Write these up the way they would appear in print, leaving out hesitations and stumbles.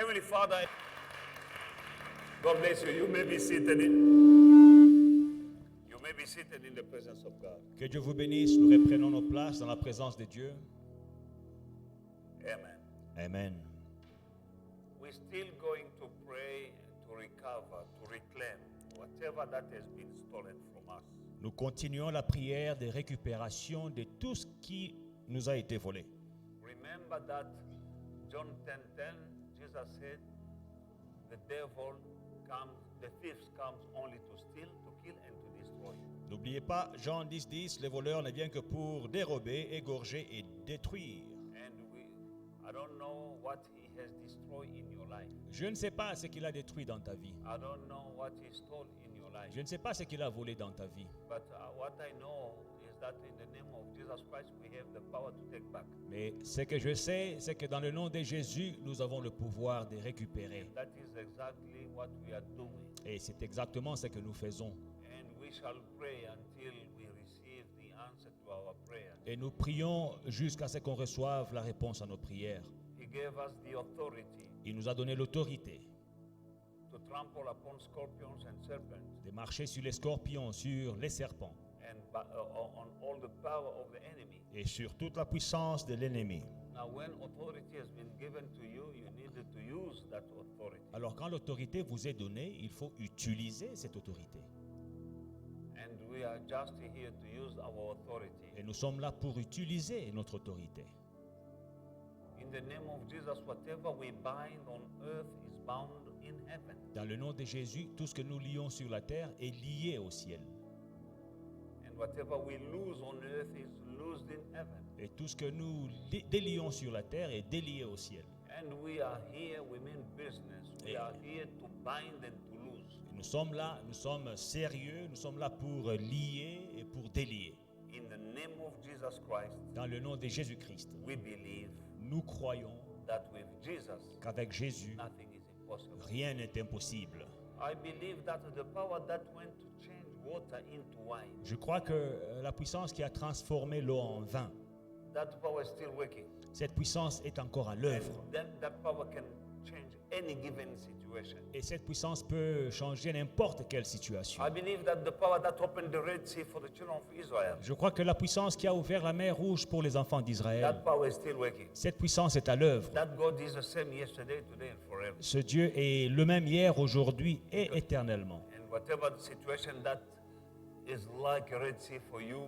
Heavenly Father, God bless you. You may be seated in the presence of God. Que Dieu vous bénisse. Nous reprenons nos places dans la présence de Dieu. Amen. Amen. We're still going to pray to recover, to reclaim whatever that has been stolen from us. Nous continuons la prière de récupération de tout ce qui nous a été volé. Remember that John 10:10, Jesus said, the devil comes, the thief comes only to steal, to kill and to destroy. N'oubliez pas, Jean 10:10, le voleur ne vient que pour dérober, égorger et détruire. And I don't know what he has destroyed in your life. Je ne sais pas ce qu'il a détruit dans ta vie. I don't know what he stole in your life. Je ne sais pas ce qu'il a volé dans ta vie. But what I know is that in the name of Jesus Christ, we have the power to take back. Mais ce que je sais, c'est que dans le nom de Jésus, nous avons le pouvoir de récupérer. That is exactly what we are doing. Et c'est exactement ce que nous faisons. And we shall pray until we receive the answer to our prayers. Et nous prions jusqu'à ce qu'on reçoive la réponse à nos prières. He gave us the authority Il nous a donné l'autorité to trample upon scorpions and serpents de marcher sur les scorpions, sur les serpents and on all the power of the enemy. et sur toute la puissance de l'ennemi. Now, when authority has been given to you, you needed to use that authority. Alors quand l'autorité vous est donnée, il faut utiliser cette autorité. And we are just here to use our authority. Et nous sommes là pour utiliser notre autorité. In the name of Jesus, whatever we bind on earth is bound in heaven. Dans le nom de Jésus, tout ce que nous lions sur la terre est lié au ciel. And whatever we lose on earth is loosed in heaven. Et tout ce que nous délions sur la terre est délié au ciel. And we are here, we mean business. We are here to bind and to loose. Et nous sommes là, nous sommes sérieux, nous sommes là pour lier et pour délier. In the name of Jesus Christ, Dans le nom de Jésus-Christ, we believe nous croyons that with Jesus, qu'avec Jésus, nothing is impossible. rien n'est impossible. I believe that the power that went to change water into wine, Je crois que la puissance qui a transformé l'eau en vin, that power is still working. cette puissance est encore à l'œuvre. And then that power can change any given situation. Et cette puissance peut changer n'importe quelle situation. I believe that the power that opened the Red Sea for the children of Israel, Je crois que la puissance qui a ouvert la mer Rouge pour les enfants that d'Israël, power is still working. cette puissance est à l'œuvre. That God is the same yesterday, today, and forever. Ce Dieu est le même hier, aujourd'hui et éternellement. And whatever the situation that is like a Red Sea for you,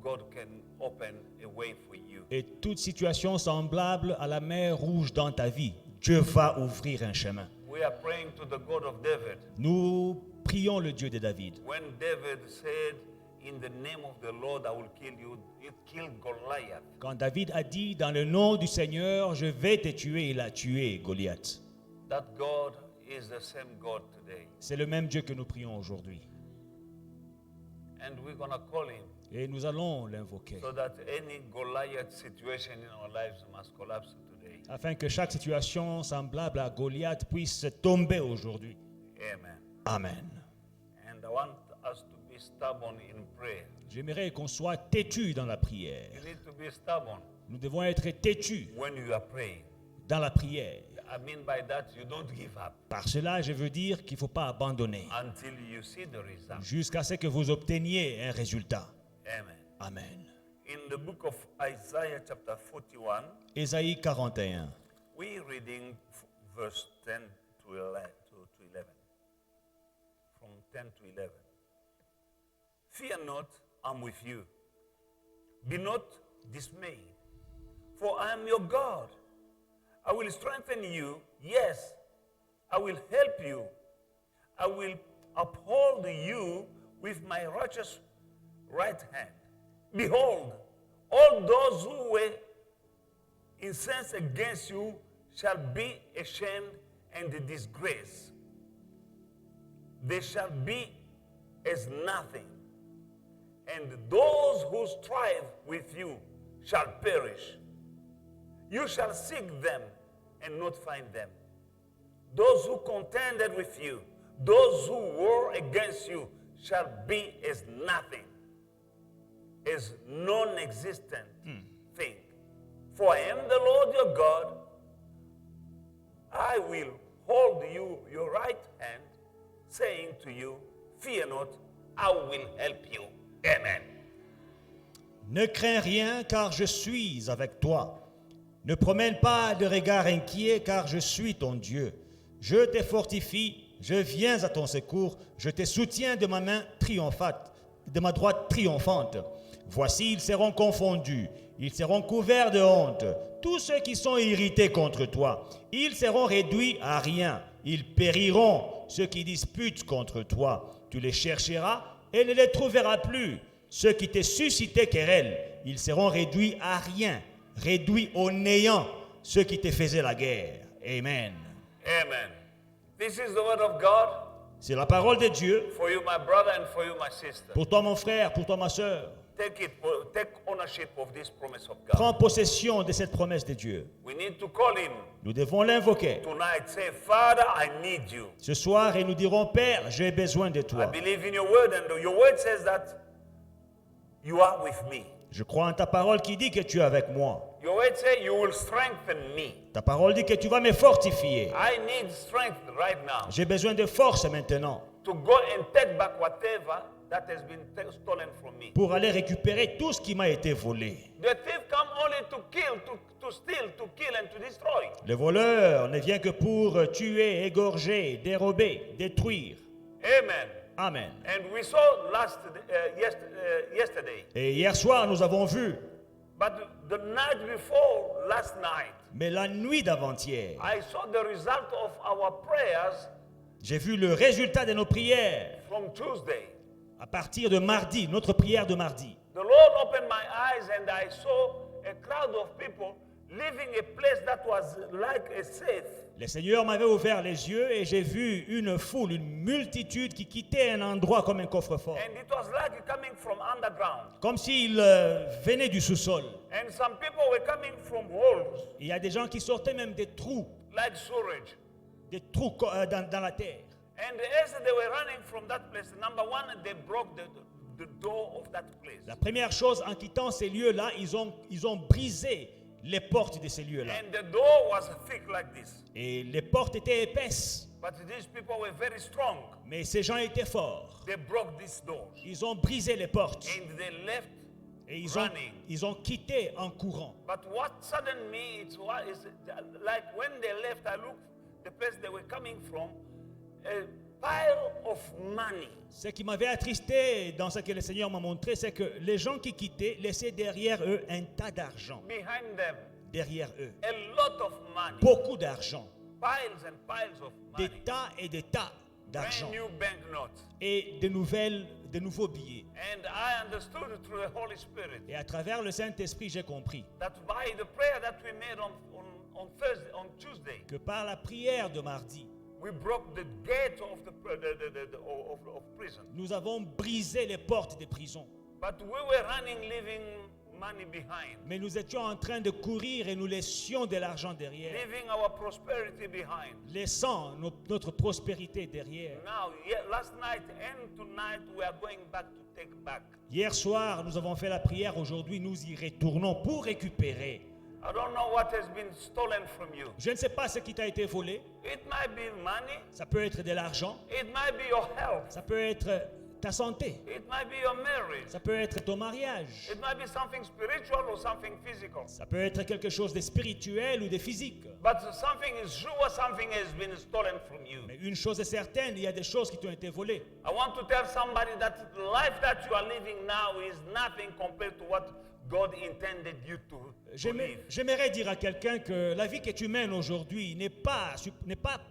God can open a way for you. Et toute situation semblable à la mer Rouge dans ta vie, Dieu va ouvrir un chemin. We are praying to the God of David. Nous prions le Dieu de David. When David said, in the name of the Lord, I will kill you, he killed Goliath. Quand David a dit, dans le nom du Seigneur, je vais te tuer, il a tué Goliath. That God is the same God today. C'est le même Dieu que nous prions aujourd'hui. And we're going to call him Et nous allons l'invoquer, so that any Goliath situation in our lives must collapse today. afin que chaque situation semblable à Goliath puisse tomber aujourd'hui. Amen. Amen. And I want us to be stubborn in prayer. J'aimerais qu'on soit têtu dans la prière. You need to be stubborn Nous devons être têtus when you are praying. dans la prière. I mean by that, you don't give up Par cela, je veux dire qu'il ne faut pas abandonner until you see the result. jusqu'à ce que vous obteniez un résultat. Amen. Amen. In the book of Isaiah chapter 41, Ésaïe 41. we're reading verse 10 to 11. From 10 to 11. Fear not, I'm with you. Be not dismayed, for I am your God. I will strengthen you. Yes, I will help you. I will uphold you with my righteous right hand. Behold, all those who were incensed against you shall be ashamed and disgraced. They shall be as nothing. And those who strive with you shall perish. You shall seek them and not find them. Those who contended with you, those who war against you, shall be as nothing, as non-existent thing. For I am the Lord your God. I will hold you your right hand, saying to you, fear not, I will help you. Amen. Ne crains rien, car je suis avec toi. Ne promène pas de regard inquiet, car je suis ton Dieu. Je te fortifie, je viens à ton secours, je te soutiens de ma main triomphante, de ma droite triomphante. Voici, ils seront confondus, ils seront couverts de honte. Tous ceux qui sont irrités contre toi, ils seront réduits à rien. Ils périront, ceux qui disputent contre toi. Tu les chercheras et ne les trouveras plus. Ceux qui te suscitaient querelle, ils seront réduits à rien, réduits au néant, ceux qui te faisaient la guerre. Amen. Amen. This is the word of God C'est la parole de Dieu for you, my brother, and for you, my sister. pour toi, mon frère, pour toi, ma soeur. Take ownership of this promise of God. Prends possession de cette promesse de Dieu. We need to call him Nous devons l'invoquer tonight. Say, Father, I need you. ce soir et nous dirons, Père, j'ai besoin de I toi. believe in your word, and your word says that you are with me. Je crois en ta parole qui dit que tu es avec moi. Your word says you will strengthen me. Ta parole dit que tu vas me fortifier. I need strength right now J'ai besoin de force maintenant to go and take back whatever that has been stolen from me. pour aller récupérer tout ce qui m'a été volé. The thief come only to kill, to steal, to kill and to destroy. Le voleur ne vient que pour tuer, égorger, dérober, détruire. Amen. Amen. And we saw yesterday, Et hier soir, nous avons vu, but the night before last night, mais la nuit d'avant-hier, I saw the result of our prayers j'ai vu le résultat de nos prières from Tuesday. à partir de mardi, notre prière de mardi. The Lord opened my eyes and I saw a crowd of people leaving a place that was like a safe. Le Seigneur m'avait ouvert les yeux et j'ai vu une foule, une multitude qui quittait un endroit comme un coffre-fort. And it was like coming from underground. Comme s'ils venaient du sous-sol. And some people were coming from holes, Il y a des gens qui sortaient même des trous dans la terre. And as they were running from that place, number one, they broke the door of that place. La première chose, en quittant ces lieux-là, ils ont brisé les portes de ces lieux-là. And the door was thick like this. Et les portes étaient épaisses. But these people were very strong. Mais ces gens étaient forts. They broke these doors. Ils ont brisé les portes. And they left Et running. ils ont quitté en courant. But what saddened me is like when they left, I looked the place they were coming from, a pile of money. Ce qui m'avait attristé dans ce que le Seigneur m'a montré, c'est que les gens qui quittaient laissaient derrière eux un tas d'argent. Behind them, Derrière eux. a lot of money. Beaucoup d'argent. Piles and piles of Des money. tas et des tas d'argent. Brand new banknotes. Et de nouveaux billets. And I understood through the Holy Spirit Et à travers le Saint-Esprit, j'ai compris that by the prayer that we made on Thursday, on Tuesday, que par la prière de mardi, we broke the gate of of prison. nous avons brisé les portes des prisons. But we were running, leaving money behind, Mais nous étions en train de courir et nous laissions de l'argent derrière, leaving our prosperity behind. laissant notre prospérité derrière. Now, last night and tonight, we are going back to take back. Hier soir, nous avons fait la prière. Aujourd'hui, nous y retournons pour récupérer. I don't know what has been stolen from you. Je ne sais pas ce qui t'a été volé. It might be money. Ça peut être de l'argent. It might be your health. Ça peut être ta santé. It might be your marriage. Ça peut être ton mariage. It might be something spiritual or something physical. Ça peut être quelque chose de spirituel ou de physique. But something is sure, something has been stolen from you. Mais une chose est certaine, il y a des choses qui t'ont été volées. I want to tell somebody that the life that you are living now is nothing compared to what God intended you to live. J'aimerais dire à quelqu'un que la vie que tu mènes aujourd'hui n'est pas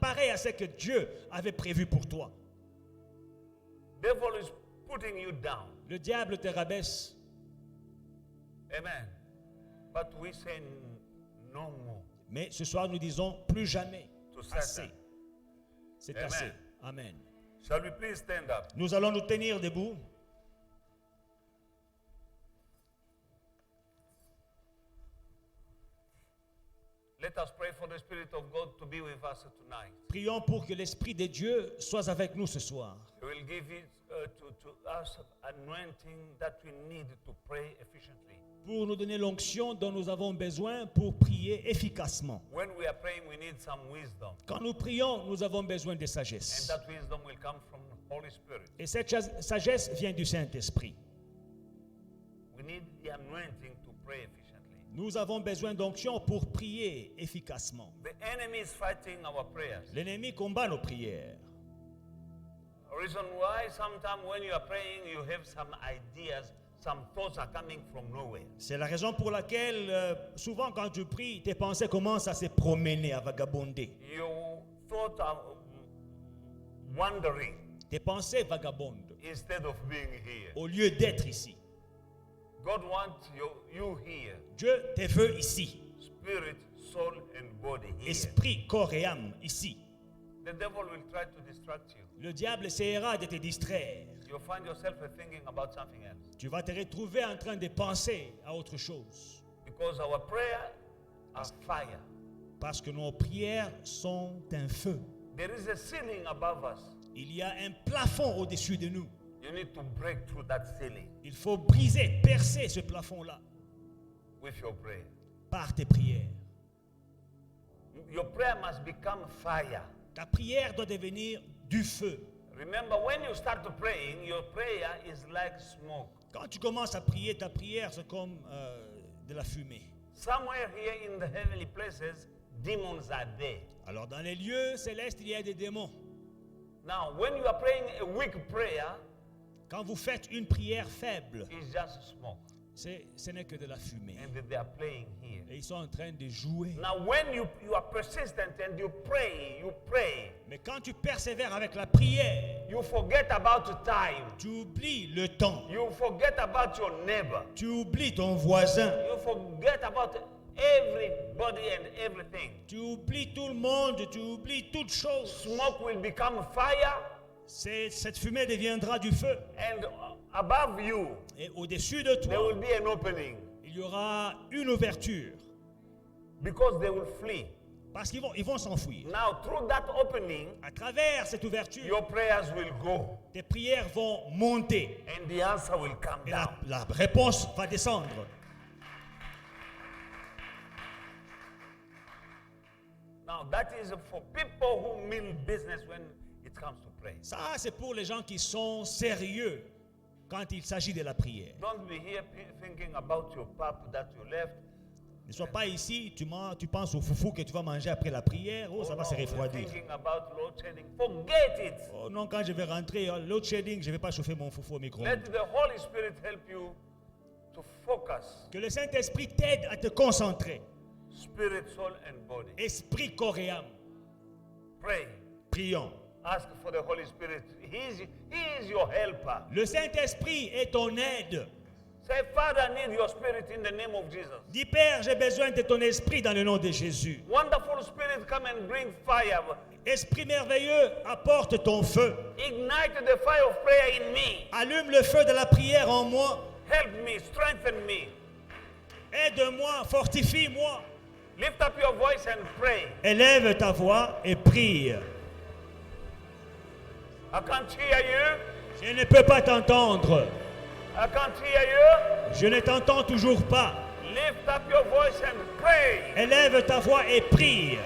pareille à ce que Dieu avait prévu pour toi. Devil is putting you down. Le diable te rabaisse. Amen. But we say no more. Mais ce soir, nous disons plus jamais. To Assez. Satan. C'est Amen. assez. Amen. Shall we please stand up? Nous allons nous tenir debout. Let Let us pray for the Spirit of God to be with us tonight. Prions pour que l'Esprit de Dieu soit avec nous ce soir. He will give it to us anointing that we need to pray efficiently. Pour nous donner l'onction dont nous avons besoin pour prier efficacement. When we are praying, we need some wisdom. Quand nous prions, nous avons besoin de And sagesse. that wisdom will come from the Holy Spirit. Et cette sagesse vient du Saint-Esprit. We need the anointing to pray efficiently. Nous avons besoin d'onction pour prier efficacement. The enemy is fighting our prayers. L'ennemi combat nos prières. The reason why sometimes when you are praying, you have some ideas, some thoughts are coming from nowhere. C'est la raison pour laquelle, souvent quand tu pries, tes pensées commencent à se promener, à vagabonder. Your thoughts are wandering Tes pensées vagabondent instead of being here. au lieu d'être ici. God wants you here, Dieu te veut ici. spirit, soul, and body here. Esprit, corps et âme ici. The devil will try to distract you. Le diable essaiera de te distraire. You'll find yourself thinking about something else. Tu vas te retrouver en train de penser à autre chose. Because our prayer are fire. Parce que nos prières sont un feu. There is a ceiling above us. Il y a un plafond au-dessus de nous. You need to break through that ceiling Il faut briser, percer ce plafond-là with your prayer. par tes prières. Your prayer must become fire. Ta prière doit devenir du feu. Remember, when you start praying, your prayer is like smoke. Quand tu commences à prier, ta prière c'est comme de la fumée. Somewhere here in the heavenly places, demons are there. Alors dans les lieux célestes, il y a des démons. Now, when you are praying a weak prayer, Quand vous faites une prière faible, it's just smoke. ce n'est que de la fumée. And they are playing here. Et ils sont en train de jouer. Now, when you are persistent and you pray, Mais quand tu persévères avec la prière, you forget about time. tu oublies le temps. You forget about your neighbor. Tu oublies ton voisin. You forget about everybody and everything. Tu oublies tout le monde. Tu oublies toute chose. Smoke will become fire, Cette fumée deviendra du feu. and above you, Et au-dessus de there toi, will be an opening il y aura une ouverture. because they will flee. Parce qu'ils vont s'enfuir. Now, through that opening, À travers cette ouverture, your prayers will go tes prières vont monter. and the answer will come Et down. la réponse va descendre. Now, that is for people who mean business when it comes to pray. Ça, c'est pour les gens qui sont sérieux quand il s'agit de la prière. Don't be here thinking about your pap that you left. Ne sois pas ici, tu penses au foufou que tu vas manger après la prière. Oh, ça va se you're refroidir. thinking about load shedding. Forget it. Oh non, quand je vais rentrer, load shedding, je ne vais pas chauffer mon foufou au Let micro-ondes. the Holy Spirit help you to focus. Que le Saint-Esprit t'aide à te concentrer. Spirit, soul, and body. Esprit, corps et âme. Pray. Prions. Ask for the Holy Spirit. He is your helper. Le Saint-Esprit est ton aide. Say, Father, I need your spirit in the name of Jesus. Dis, Père, j'ai besoin de ton esprit dans le nom de Jésus. Wonderful Spirit, come and bring fire. Esprit merveilleux, apporte ton feu. Ignite the fire of prayer in me. Allume le feu de la prière en moi. Help me, strengthen me. Aide-moi, fortifie-moi. Lift up your voice and pray. Élève ta voix et prie. I can't hear you. Je ne peux pas t'entendre. I can't hear you. Je ne t'entends toujours pas. Lift up your voice and pray. Élève ta voix et prie.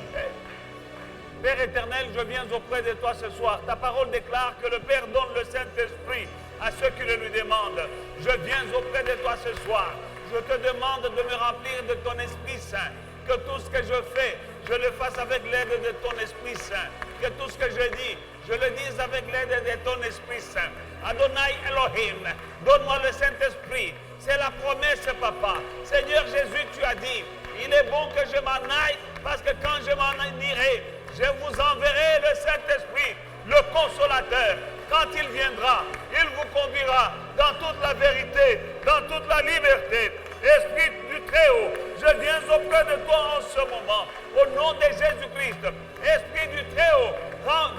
Père éternel, je viens auprès de toi ce soir. Ta parole déclare que le Père donne le Saint-Esprit à ceux qui le lui demandent. Je viens auprès de toi ce soir. Je te demande de me remplir de ton Esprit Saint. Que tout ce que je fais, je le fasse avec l'aide de ton Esprit Saint. Que tout ce que je dis, je le dise avec l'aide de ton Esprit Saint. Adonai Elohim, donne-moi le Saint-Esprit. C'est la promesse, Papa. Seigneur Jésus, tu as dit, il est bon que je m'en aille, parce que quand je m'en irai, je vous enverrai le Saint-Esprit, le Consolateur. Quand il viendra, il vous conduira dans toute la vérité, dans toute la liberté. Esprit du Très-Haut, je viens auprès de toi en ce moment, au nom de Jésus-Christ. Esprit du Très-Haut,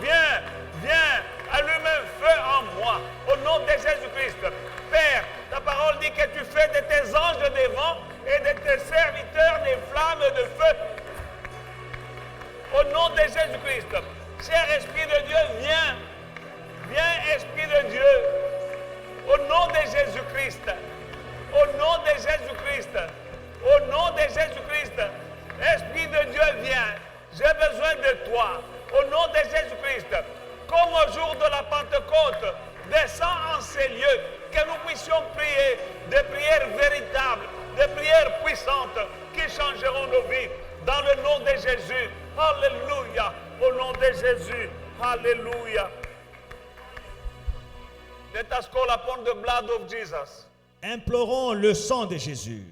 viens, allume un feu en moi, au nom de Jésus-Christ. Père, ta parole dit que tu fais de tes anges des vents et de tes serviteurs des flammes de feu. au nom de Jésus-Christ, comme au jour de la Pentecôte, descends en ces lieux, que nous puissions prier des prières véritables, des prières puissantes qui changeront nos vies. Dans le nom de Jésus. Alléluia. Au nom de Jésus. Alléluia. Let us call upon the blood of Jesus. Implorons le sang de Jésus.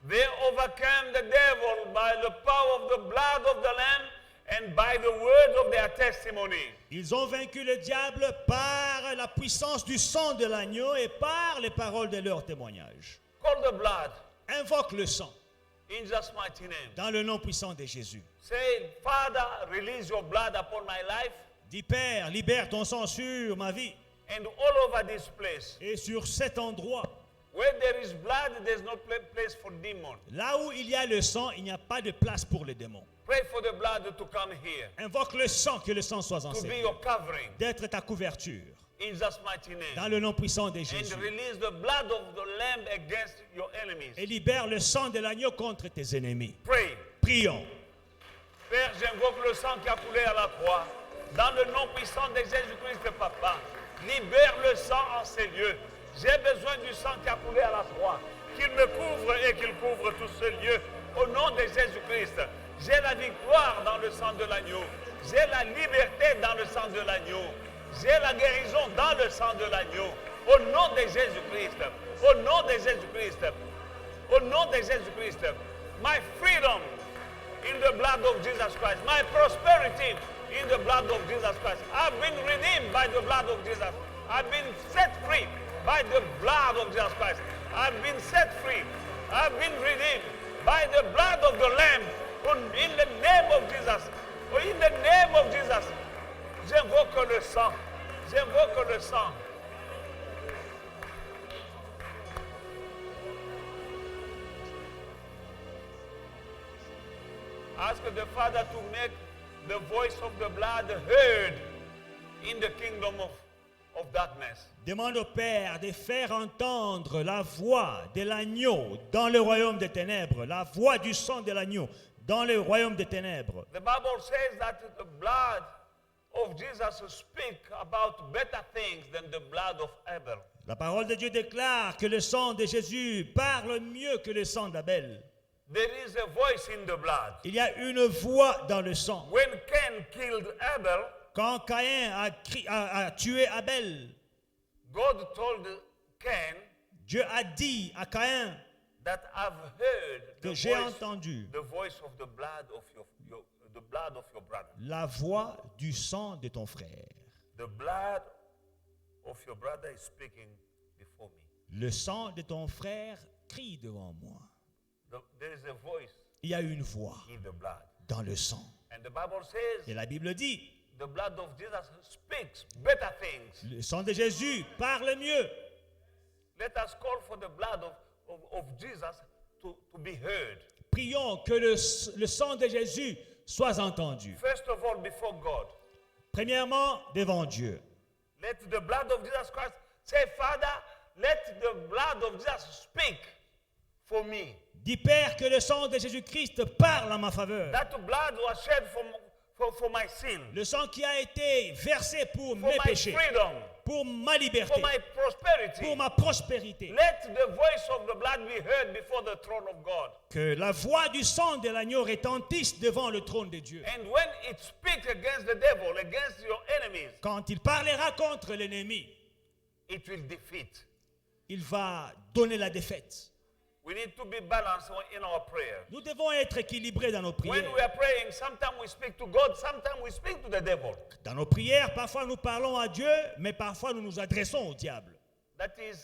They overcame the devil by the power of the blood of the Lamb and by the word of their testimony. Ils ont vaincu le diable par la puissance du sang de l'agneau et par les paroles de leur témoignage. Call the blood Invoque le sang in Jesus' mighty name. dans le nom puissant de Jésus. Say, Father, release your blood upon my life Dis, Père, libère ton sang sur ma vie and all over this place. et sur cet endroit. Where there is blood, there's no place for demons. Là où il y a le sang, il n'y a pas de place pour les démons. Pray for the blood to come here, Invoque le sang, que le sang soit to be enseigné, your covering d'être ta couverture in Jesus' mighty dans name. le nom puissant de And Jésus. release the blood of the Lamb against your enemies. Et libère le sang de l'agneau contre tes ennemis. Pray. Prions. Père, j'invoque le sang qui a coulé à la croix. Dans le nom puissant de Jésus-Christ, Papa, libère le sang en ces lieux. J'ai besoin du sang qui a coulé à la croix, qu'il me couvre et qu'il couvre tous ces lieux. Au nom de Jésus-Christ, j'ai la victoire dans le sang de l'agneau. J'ai la liberté dans le sang de l'agneau. J'ai la guérison dans le sang de l'agneau. Au nom de Jésus-Christ, au nom de Jésus-Christ, au nom de Jésus-Christ, my freedom in the blood of Jesus Christ, my prosperity in the blood of Jesus Christ. I've been redeemed by the blood of Jesus. I've been set free by the blood of Jesus Christ. I've been set free. I've been redeemed by the blood of the Lamb. In the name of Jesus. In the name of Jesus. J'invoque le sang. J'invoque le sang. Ask the Father to make the voice of the blood heard in the kingdom of darkness. Demande au Père de faire entendre la voix de l'agneau dans le royaume des ténèbres, la voix du sang de l'agneau dans le royaume des ténèbres. The Bible says that the blood of Jesus speaks about better things than the blood of Abel. La parole de Dieu déclare que le sang de Jésus parle mieux que le sang d'Abel. There is a voice in the blood. Il y a une voix dans le sang. When Cain killed Abel, Quand Caïn a tué Abel, God told Cain Dieu a dit à Caïn that I've heard que the j'ai voice, entendu the voice of the blood of the blood of your brother. la voix du sang de ton frère. The blood of your brother is speaking before me. Le sang de ton frère crie devant moi. There is a voice Il y a une voix in the blood. dans le sang. And the Bible says Et la Bible dit, the blood of Jesus speaks better things. le sang de Jésus parle mieux. Let us call for the blood of Jesus to be heard. Prions que le sang de Jésus soit entendu. First of all, before God, Premièrement, devant Dieu. let the blood of Jesus Christ say, Father, let the blood of Jesus speak for me. Dis, Père, que le sang de Jésus-Christ parle en ma faveur. That blood was shed for my sin, Le sang qui a été versé pour for mes my péchés, freedom, pour ma for liberté, my prosperity. pour ma prospérité. Let the voice of the blood be heard before the throne of God. Que la voix du sang de l'agneau retentisse devant le trône de Dieu. And when it speaks against the devil, against your enemies, Quand il parlera contre l'ennemi, it will defeat. il va donner la défaite. We need to be balanced in our prayer. Nous devons être équilibrés dans nos When prières. we are praying, sometimes we speak to God, sometimes we speak to the devil. Dans nos prières, parfois nous parlons à Dieu, mais parfois nous nous adressons au diable. That is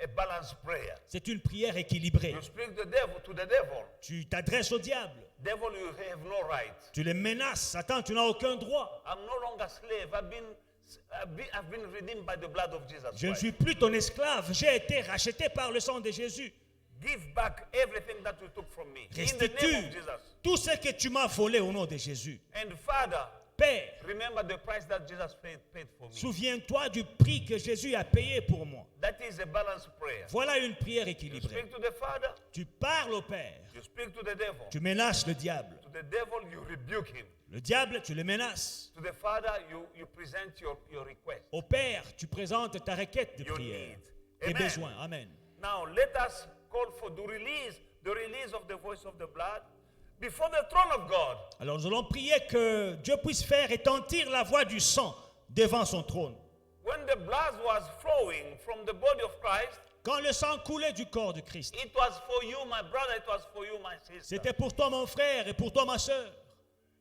a balanced prayer. C'est une prière équilibrée. You speak to the devil. Tu t'adresses au diable. Devil, you have no right. Tu les menaces. Satan, tu n'as aucun droit. I'm no longer slave. I've been redeemed by the blood of Jesus Je ne Christ. suis plus ton esclave. J'ai été racheté par le sang de Jésus. Give back everything that you took from me. In the name Restitue of Jesus. tout ce que tu m'as volé au nom de Jésus. And Father, Père, remember the price that Jesus paid for me. souviens-toi du prix que Jésus a payé pour moi. That is a balanced prayer. Voilà une prière You équilibrée. speak to the Father, Tu parles au Père, you speak to the devil. tu menaces le diable. To the devil, you rebuke him. Le diable, tu le menaces. To the Father, you present your request, Au Père, tu présentes ta requête de your prière, needs. tes Amen. besoins. Amen. Now, let us call for the release of the voice of the blood before the throne of God. Alors nous allons prier que Dieu puisse faire retentir la voix du sang devant son trône. When the blood was flowing from the body of Christ, Quand le sang coulait du corps de Christ, it was for you, my brother, it was for you, my sister. c'était pour toi mon frère et pour toi ma soeur.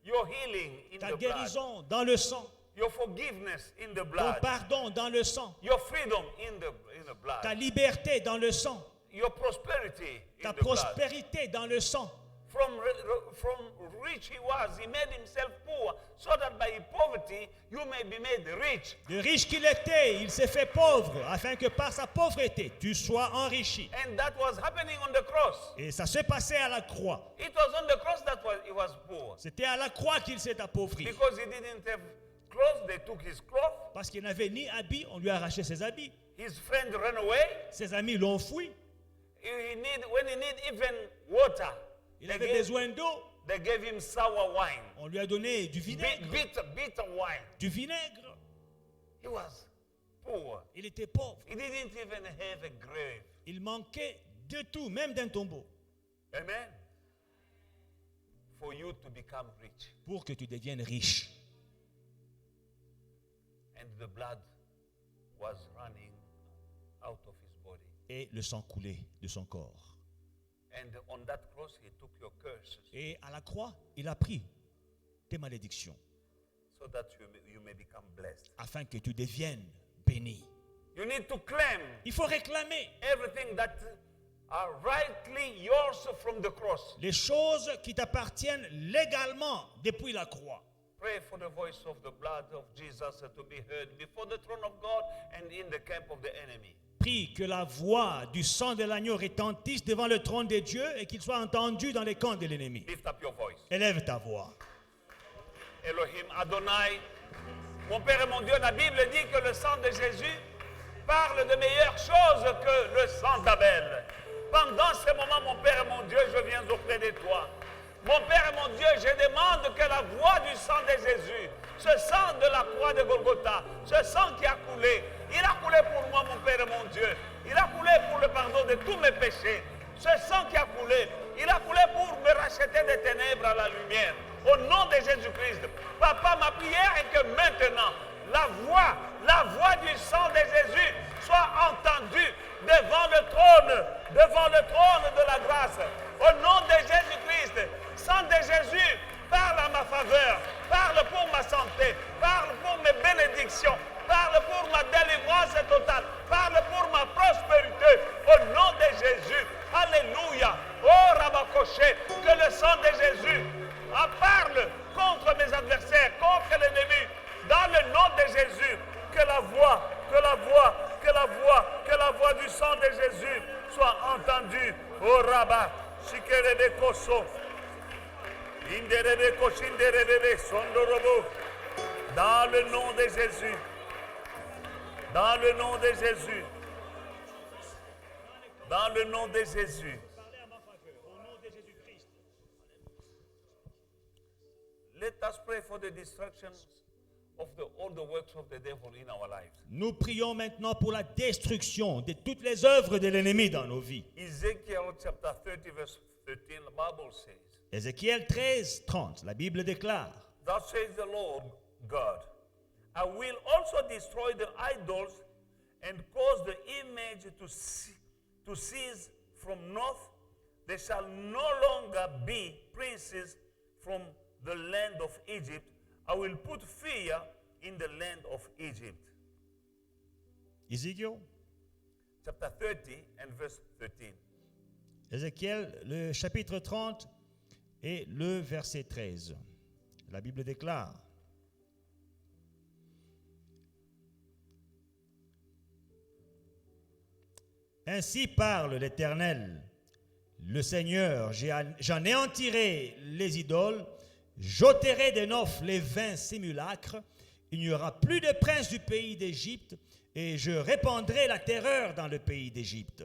Your healing in Ta the blood, guérison dans le sang, your forgiveness in the ton blood, pardon dans le sang, your freedom in the ta blood, liberté dans le sang, your prosperity in ta the blood. prospérité dans le sang. From rich he was, he made himself poor, so that by poverty you may be made rich. De riche qu'il était, il s'est fait pauvre, afin que par sa pauvreté, tu sois enrichi. And that was happening on the cross. Et ça s'est passé à la croix. It was on the cross that he was poor. C'était à la croix qu'il s'est appauvri. Because he didn't have clothes, they took his clothes. Parce qu'il n'avait ni habit, on lui a arraché ses habits. His friend ran away. Ses amis l'ont fui. When he need even water, Il avait besoin d'eau. they gave him sour wine. On lui a donné du vinaigre. Bitter wine. Du vinaigre. He was poor. Il était pauvre. He didn't even have a grave. Il manquait de tout, même d'un tombeau, Amen. For you to become rich. pour que tu deviennes riche. And the blood was running out of his body. Et le sang coulait de son corps. And on that cross, he took your curses Et à la croix, il a pris tes malédictions, so that you may become blessed. afin que tu deviennes béni. You need to claim Il faut réclamer everything that are rightly yours from the cross. les choses qui t'appartiennent légalement depuis la croix. Pray for the voice of the blood of Jesus to be heard before the throne of God and in the camp of the enemy. Prie que la voix du sang de l'agneau retentisse devant le trône de Dieu et qu'il soit entendu dans les camps de l'ennemi. Lift up your voice. Élève ta voix. Elohim Adonai, mon Père et mon Dieu, la Bible dit que le sang de Jésus parle de meilleures choses que le sang d'Abel. Pendant ce moment, mon Père et mon Dieu, je viens auprès de toi. Mon Père et mon Dieu, je demande que la voix du sang de Jésus, ce sang de la croix de Golgotha, ce sang qui a coulé, il a coulé pour moi, mon Père et mon Dieu. Il a coulé pour le pardon de tous mes péchés. Ce sang qui a coulé, il a coulé pour me racheter des ténèbres à la lumière. Au nom de Jésus-Christ. Papa, ma prière est que maintenant, la voix du sang de Jésus soit entendue devant le trône de la grâce. Au nom de Jésus-Christ, sang de Jésus, parle à ma faveur, parle pour ma santé, parle pour mes bénédictions, parle pour ma délivrance totale, parle pour ma prospérité. Au nom de Jésus, alléluia. Oh Rabakoché, que le sang de Jésus parle contre mes adversaires, contre l'ennemi. Dans le nom de Jésus, que la voix du sang de Jésus soit entendue. Oh Rabba, Shikerebe Koso, Inderebe Koshinderebe Sondorobo. Dans le nom de Jésus. Dans le nom de Jésus. Dans le nom de Jésus. Let us pray for the destruction of all the works of the devil in our lives. Nous prions maintenant pour la destruction de toutes les œuvres de l'ennemi dans nos vies. Ezekiel chapter 30 verse 13, the Bible says, Ézéchiel 13, 30, la Bible déclare, Thus says the Lord God, I will also destroy the idols and cause the image to cease from north. There shall no longer be princes from the land of Egypt. I will put fear in the land of Egypt. Ézéchiel, Chapter 30 and verse 13. Ézéchiel, le chapitre 30 et le verset 13. La Bible déclare, Ainsi parle l'Éternel, le Seigneur, j'anéantirai les idoles J'ôterai de Noph les 20 simulacres. Il n'y aura plus de prince du pays d'Égypte, et je répandrai la terreur dans le pays d'Égypte.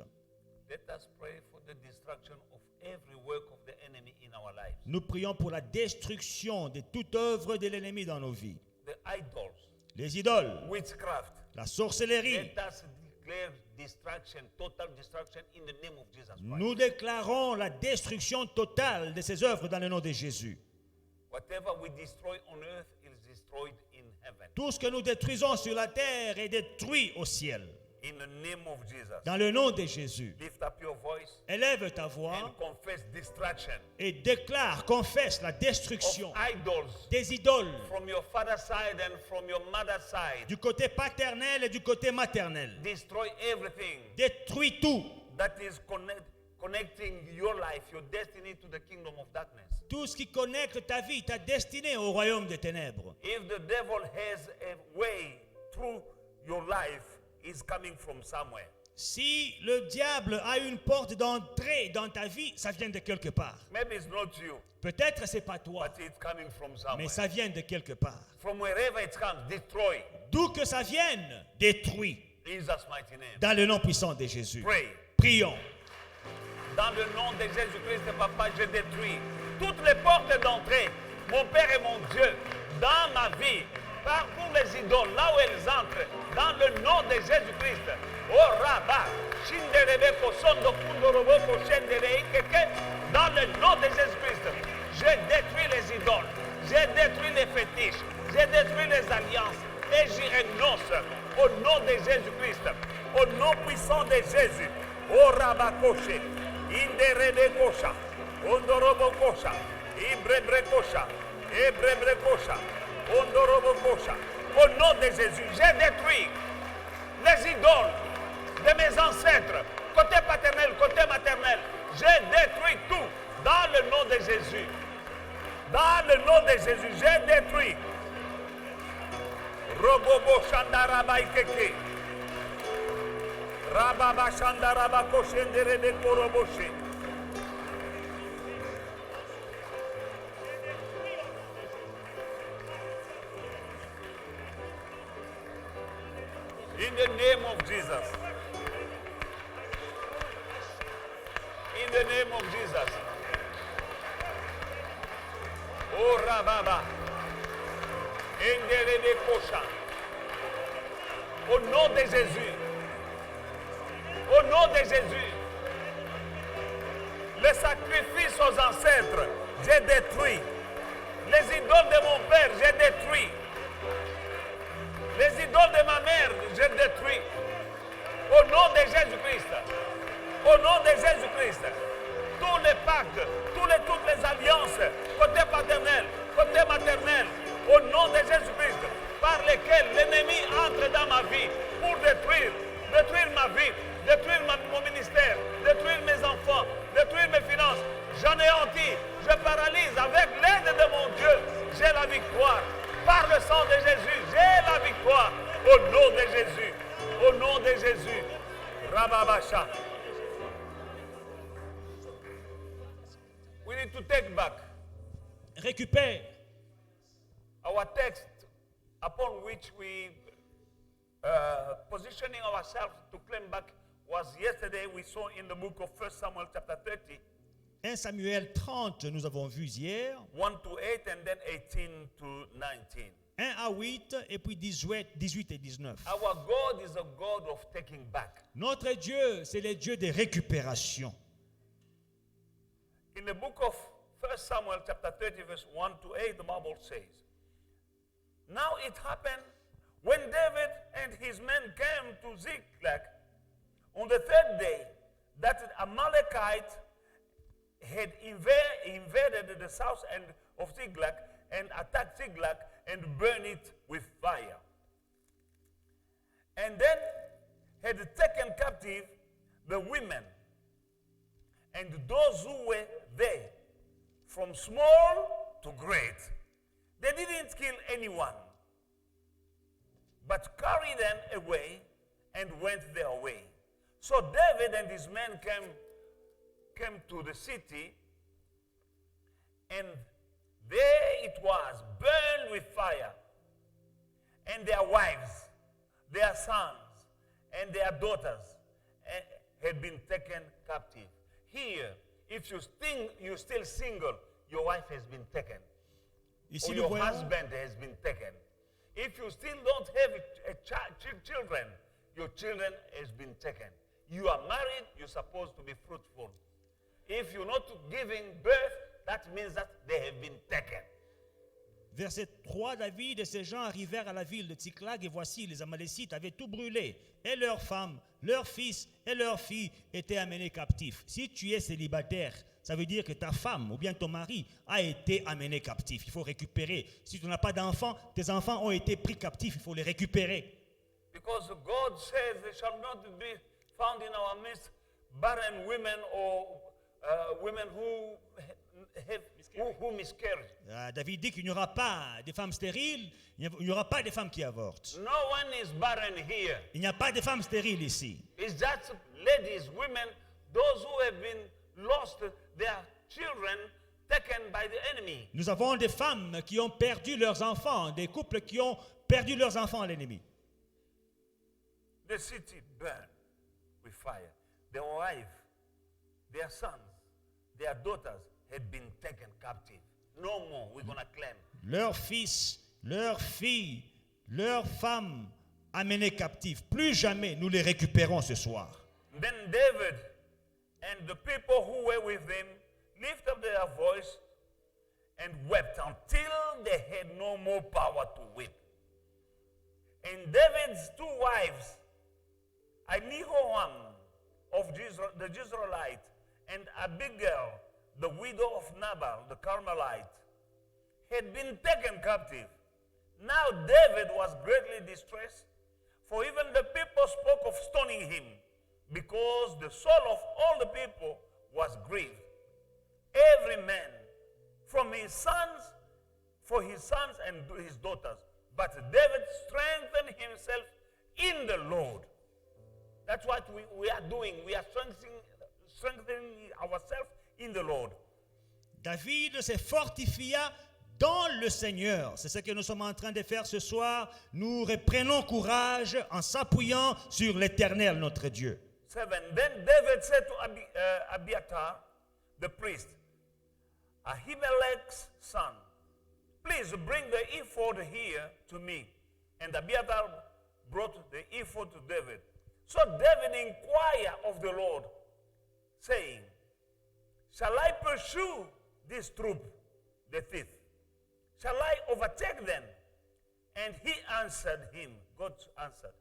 Let us pray for the destruction of every work of the enemy in our lives. Nous prions pour la destruction de toute œuvre de l'ennemi dans nos vies. The idols, Les idoles, witchcraft. la sorcellerie. Let us declare destruction, total destruction in the name of Jesus Christ. Nous déclarons la destruction totale de ces œuvres dans le nom de Jésus. Whatever we destroy on earth is destroyed in heaven. Tout ce que nous détruisons sur la terre est détruit au ciel. In the name of Jesus. Dans le nom de Jésus. Lift up your voice Élève ta voix and confess destruction et déclare, confesse la of destruction idols des idoles from your father's side and from your mother's side. du côté paternel et du côté maternel. Destroy everything Détruis tout. that is connecting your life, your destiny to the kingdom of darkness. Tout ce qui connecte ta vie, ta destinée au royaume des ténèbres. If the devil has a way through your life, is coming from somewhere. Si le diable a une porte d'entrée dans ta vie, ça vient de quelque part. Maybe it's not you, Peut-être c'est pas toi, but it's coming from mais somewhere. ça vient de quelque part. From wherever it comes, destroy. D'où que ça vienne, détruis. Jesus' mighty name. Dans le nom puissant de Jésus. Pray. Prions. Dans le nom de Jésus-Christ, Papa, je détruis toutes les portes d'entrée, mon Père et mon Dieu, dans ma vie, par pour les idoles, là où elles entrent, dans le nom de Jésus-Christ. Oh Rabba, Shinderebe Kosondo Kundorobo Koshendere Ikeke, dans le nom de Jésus-Christ, je détruis les idoles, je détruis les fétiches, je détruis les alliances, et j'y renonce au nom de Jésus-Christ, au nom puissant de Jésus. Oh Rabba Koshe, Inderebe Kosha, Ondorobo Kosha, Ibrebre Kosha, Ebrebre Kosha, Ondorobo Kosha. Au nom de Jésus, j'ai détruit les idoles de mes ancêtres, côté paternel, côté maternel. J'ai détruit tout dans le nom de Jésus. Dans le nom de Jésus, j'ai détruit. Robobo Shandaraba Ikeke. Rababa Shandaraba Koshendere de Koroboshi. In the name of Jesus. In the name of Jesus. Oh Rababa. Enderebe Kosha. Au nom de Jésus. Au nom de Jésus. Les sacrifices aux ancêtres, j'ai détruit. Les idoles de mon père, j'ai détruit. Les idoles de ma mère, j'ai détruit. Au nom de Jésus-Christ. Au nom de Jésus-Christ. Tous les pactes, toutes les alliances, côté paternel, côté maternel, au nom de Jésus-Christ, par lesquels l'ennemi entre dans ma vie pour détruire ma vie, détruire mon ministère, détruire mes enfants, détruire mes finances. J'anéantis, je paralyse avec l'aide de mon Dieu. J'ai la victoire. Par le sang de Jésus, j'ai la victoire. Au nom de Jésus. Au nom de Jésus. Rababasha. We need to take back Récupère our text upon which we positioning ourselves to claim back was yesterday we saw in the book of 1 Samuel chapter 30, 1 Samuel 30, nous avons vu hier. 1 to 8 and then 18 to 19. 1 à 8 et puis 18 et 19. Our God is a God of taking back. Notre Dieu, c'est le Dieu de récupération. In the book of 1 Samuel chapter 30 verse 1 to 8, the Bible says, Now it happened when David and his men came to Ziklag on the third day that the Amalekite had invaded the south end of Ziklag and attacked Ziklag and burned it with fire. And then had taken captive the women and those who were there, from small to great. They didn't kill anyone, but carried them away and went their way. So David and his men came to the city, and There it was, burned with fire. And their wives, their sons, and their daughters had been taken captive. Here, if you think you're still single, your wife has been taken. Ici, Or nous your voyons, husband has been taken. If you still don't have children, your children has been taken. You are married, you're supposed to be fruitful. If you're not giving birth, that means that they have been taken. verset 3, David et ses gens arrivèrent à la ville de Tsiklag, et voici, les Amalécites avaient tout brûlé, et leurs femmes, leurs fils et leurs filles étaient amenés captifs. Si tu es célibataire, ça veut dire que ta femme ou bien ton mari a été amené captif. Il faut récupérer. Si tu n'as pas d'enfants, tes enfants ont été pris captifs, il faut les récupérer. Because God says there shall not be found in our midst barren women or women who miscarry. David dit qu'il n'y aura pas de femmes stériles, il n'y aura pas de femmes qui avortent. No one is barren here. Il n'y a pas de femmes stériles ici. It's just ladies, women, those who have been lost their children taken by the enemy. Nous avons des femmes qui ont perdu leurs enfants, des couples qui ont perdu leurs enfants à l'ennemi. The city burned with fire. Their wife, their sons, their daughters had been taken captive. No more, we're going to claim. Leurs fils, leurs filles, leurs femmes amenés captifs. Plus jamais nous les récupérons ce soir. Then David and the people who were with him lifted up their voice and wept until they had no more power to weep. And David's two wives, Ahinoam of the Jezreelite, and Abigail, the widow of Nabal, the Carmelite, had been taken captive. Now David was greatly distressed, for even the people spoke of stoning him, because the soul of all the people was grieved. Every man from his sons, for his sons and his daughters. But David strengthened himself in the Lord. That's what we are doing. We are strengthening ourselves in the Lord. David se fortifia dans le Seigneur. C'est ce que nous sommes en train de faire ce soir. Nous reprenons courage en s'appuyant sur l'Éternel, notre Dieu. 7. Then David said to Abiathar, the priest, Ahimelech's son, please bring the ephod here to me. And Abiathar brought the ephod to David. So David inquired of the Lord, saying, shall I pursue this troop, the thief? Shall I overtake them? And he answered him, God answered,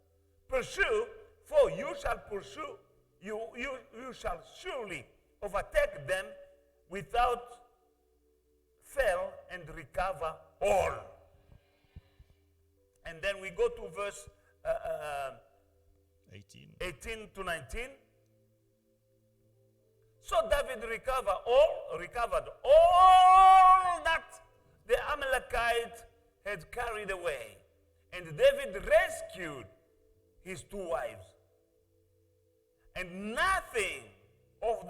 pursue, for you shall pursue, you shall surely overtake them without fail and recover all. And then we go to verse 18 to 19. So David recovered all that the Amalekite had carried away. And David rescued his two wives. And nothing of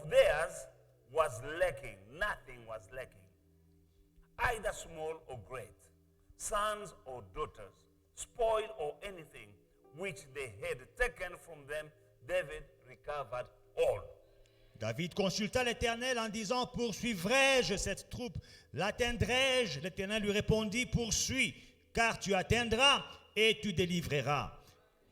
theirs was lacking. Nothing was lacking. Either small or great, sons or daughters, spoil or anything which they had taken from them, David recovered all. David consulta l'Éternel en disant, poursuivrai-je cette troupe? L'atteindrai-je? L'Éternel lui répondit, poursuis, car tu atteindras et tu délivreras.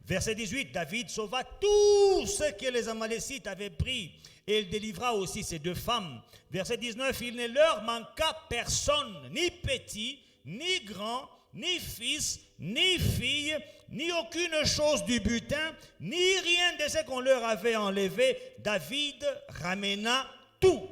Verset 18, David sauva tout ce que les Amalécites avaient pris et il délivra aussi ses deux femmes. Verset 19, il ne leur manqua personne, ni petit, ni grand, ni fils, ni fille, ni aucune chose du butin, ni rien de ce qu'on leur avait enlevé. David ramena tout.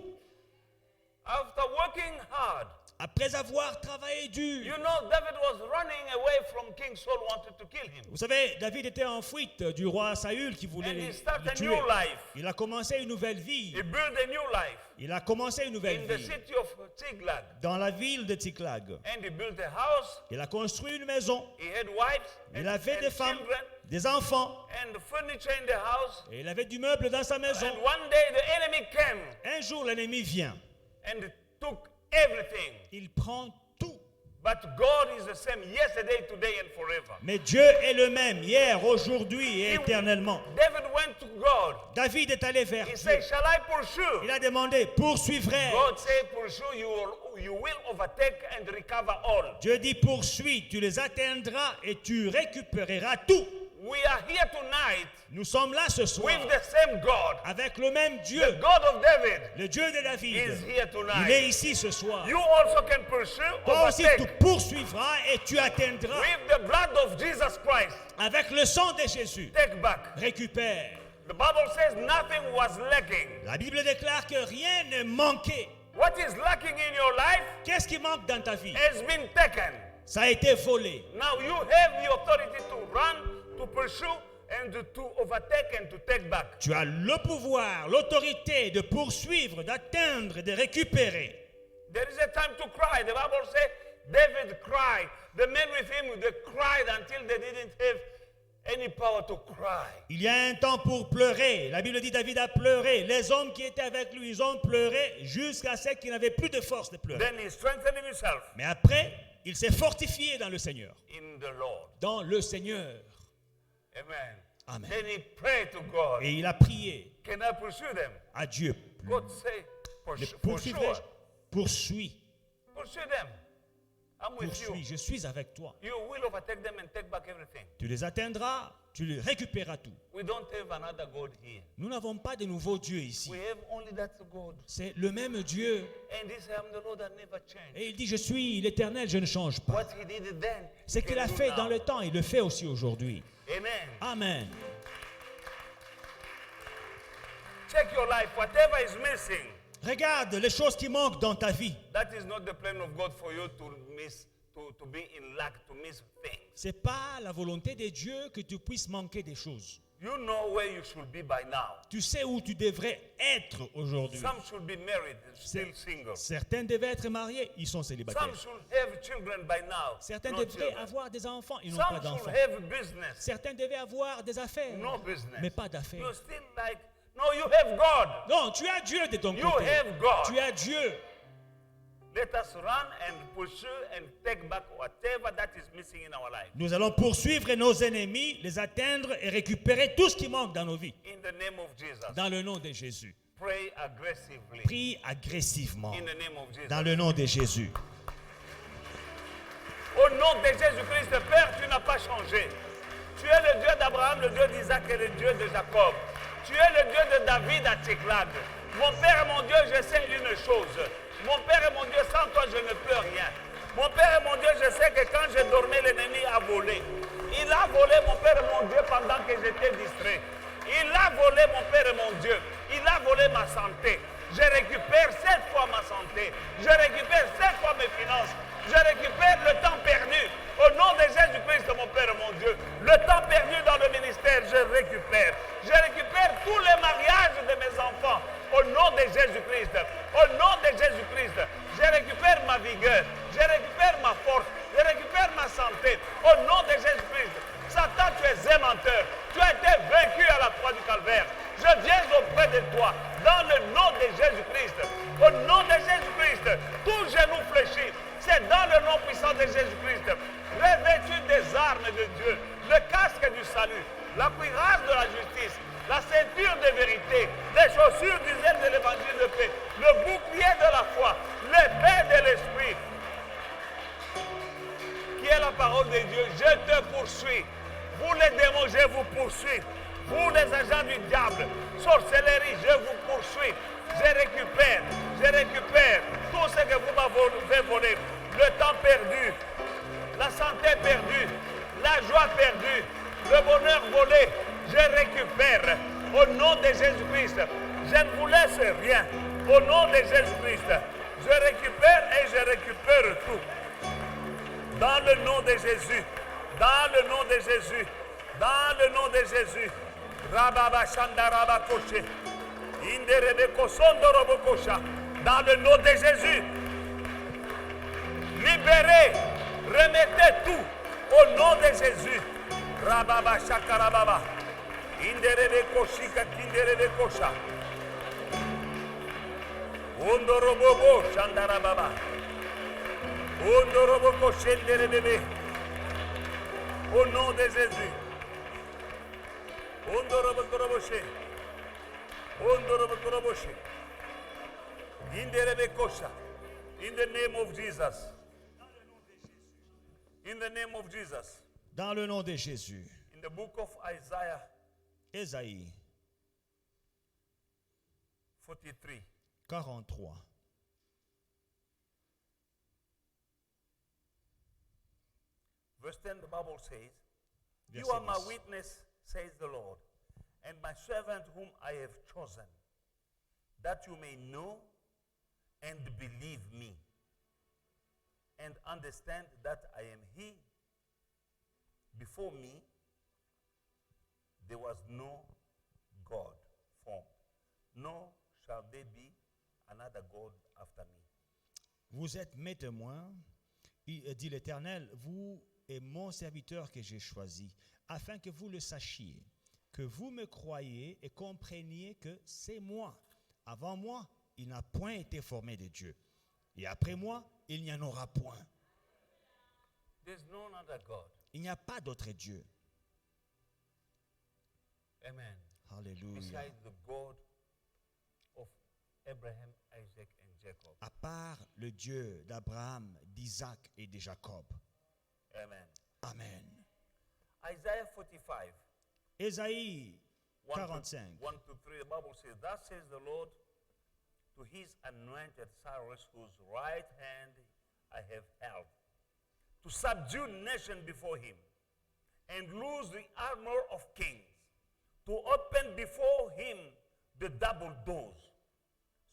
After working hard, Après avoir travaillé dur. you know David was running away from King Saul, wanted to kill him. Vous savez, David était en fuite du roi Saül qui voulait And he le started a tuer. new life. Il a commencé une nouvelle vie. He built a new life Il a commencé une nouvelle in the vie city of Tiglag. dans la ville de Tsiklag. And he built a house. Il a construit une maison. He had wives Il and avait des femmes, children des enfants. and furniture in the house. Et il avait du meuble dans sa maison. And one day the enemy came Un jour, l'ennemi vient. and took everything. Il prend tout. But God is the same yesterday, today, and forever. Mais Dieu est le même hier, aujourd'hui et éternellement. David went to God. David est allé vers He Dieu. said, shall I pursue? Il a demandé, poursuivrai. God said, pursue, you will overtake and recover all. Dieu dit, poursuis, tu les atteindras et tu récupéreras tout. We are here tonight Nous sommes là ce soir with the same God. avec le même Dieu, The God of David le Dieu de is David. here Il est tonight. ici ce soir. You also can pursue, Toi aussi, tu overtake poursuivras et tu atteindras. with the blood of Jesus Christ. Avec le sang de Jésus, Take back. récupère. The Bible says nothing was lacking. La Bible déclare que rien ne manquait. What is lacking in your life Qu'est-ce qui manque dans ta vie? has been taken. Ça a été volé. Now you have the authority to run, to pursue, and to overtake and to take back. Tu as le pouvoir, l'autorité de poursuivre, d'atteindre, de récupérer. There is a time to cry. The Bible says David cried. The men with him, they cried until they didn't have any power to cry. Il y a un temps pour pleurer. La Bible dit David a pleuré. Les hommes qui étaient avec lui, ils ont pleuré jusqu'à ce qu'ils n'avaient plus de force de pleurer. Then he strengthened himself Mais après, il s'est fortifié dans le Seigneur. in the Lord. Dans le Seigneur. Amen. Amen. Then he prayed to God. Et il a prié Can I pursue them? à Dieu. God say, for sure. Poursuivrai-je? Poursuis. Pursue them. I'm with you. Poursuis. Je suis avec toi. You will overtake them and take back everything. Tu les atteindras, tu les récupéreras tout. We don't have another God here. Nous n'avons pas de nouveau Dieu ici. We have only that God. C'est le même Dieu. And this I am the Lord that never changed. Et il dit, je suis l'Éternel, je ne change pas. What he did then, Ce he qu'il can a do fait now. dans le temps, il le fait aussi aujourd'hui. Amen. Amen. Check your life. Whatever is missing, Regarde les choses qui manquent dans ta vie. that is not the plan of God for you to miss, to be in lack, to miss things. Ce n'est pas la volonté de Dieu que tu puisses manquer des choses. You know where you should be by now. Tu sais où tu devrais être aujourd'hui. Some should be married, still single. Certains devaient être mariés, ils sont célibataires. Some should have children by now. Certains no devraient children. avoir des enfants, ils n'ont Some pas d'enfants. should have business, Certains devaient avoir des affaires, no business. mais pas d'affaires. You're still like, no, you have God. Non, tu as Dieu de ton You côté. have God. Tu as Dieu. Let us run and pursue and take back whatever that is missing in our life. Nous allons poursuivre nos ennemis, les atteindre et récupérer tout ce qui manque dans nos vies. In the name of Jesus. Dans le nom de Jésus. Pray aggressively. Prie agressivement. In the name of Jesus. Dans le nom de Jésus. Au nom de Jésus-Christ, Père, tu n'as pas changé. Tu es le Dieu d'Abraham, le Dieu d'Isaac et le Dieu de Jacob. Tu es le Dieu de David à Tsiklag. Mon Père et mon Dieu, je sais une chose. Mon Père et mon Dieu, sans toi, je ne peux rien. Mon Père et mon Dieu, je sais que quand je dormais, l'ennemi a volé. Il a volé, mon Père et mon Dieu, pendant que j'étais distrait. Il a volé, mon Père et mon Dieu. Il a volé ma santé. Je récupère 7 fois ma santé. Je récupère 7 fois mes finances. Je récupère le temps perdu. Au nom de Jésus-Christ, mon Père et mon Dieu. Le temps perdu dans le ministère, je récupère. Je récupère tous les mariages de mes enfants. Au nom de Jésus-Christ. Au nom de Jésus-Christ. Je récupère ma vigueur. Je récupère ma force. Je récupère ma santé. Au nom de Jésus-Christ. Satan, tu es un menteur. Tu as été vaincu à la croix du Calvaire. Je viens auprès de toi. Dans le nom de Jésus-Christ. Au nom de Jésus-Christ. Tout genou fléchit. C'est dans le nom puissant de Jésus-Christ. Revêtu des armes de Dieu. Le casque du salut. La cuirasse de la justice. La ceinture de vérité. Les chaussures du zèle de l'évangile de paix. Le bouclier de la foi. L'épée de l'esprit. Qui est la parole de Dieu. Je te poursuis. Vous les démons, je vous poursuis. Vous les agents du diable, sorcellerie, je vous poursuis. Je récupère tout ce que vous m'avez volé. Le temps perdu, la santé perdue, la joie perdue, le bonheur volé, je récupère. Au nom de Jésus-Christ, je ne vous laisse rien. Au nom de Jésus-Christ, je récupère et je récupère tout. Dans le nom de Jésus, dans le nom de Jésus, dans le nom de Jésus. Rababa Shandaraba Koche. Inderebe Kosondo Robokosha. Dans le nom de Jésus. Libérez. Remettez tout. Au nom de Jésus. Rababa Shakarababa. Inderebe Koshika Kinderebe Kosha. Ondorobobo Shandarababa. Ondoroboko Shenderebebe. Au nom de Jésus. Ondorobokoroboshe. Ondorobokoroboshe. Inderebekosha. In the name of Jesus. In the name of Jesus. Dans le nom de Jésus. In the book of Isaiah Ésaïe 43. 43. Verse 10, the Bible says, You Verset are my 10. witness, says the Lord, and my servant whom I have chosen, that you may know and believe me, and understand that I am He. Before me, there was no God formed, nor shall there be another God after me. Vous êtes mes témoins, dit l'Éternel, vous et mon serviteur que j'ai choisi, afin que vous le sachiez, que vous me croyez et compreniez que c'est moi. Avant moi, il n'a point été formé de Dieu. Et après moi, il n'y en aura point. There's no other God. Il n'y a pas d'autre Dieu. Amen. Alléluia. Besides the God of Abraham, Isaac, and Jacob. À part le Dieu d'Abraham, d'Isaac et de Jacob. Amen. Amen. Isaiah 45, Ésaïe 1 to 45. 3, the Bible says, Thus says the Lord to his anointed Cyrus, whose right hand I have held, to subdue nation before him, and loose the armor of kings, to open before him the double doors,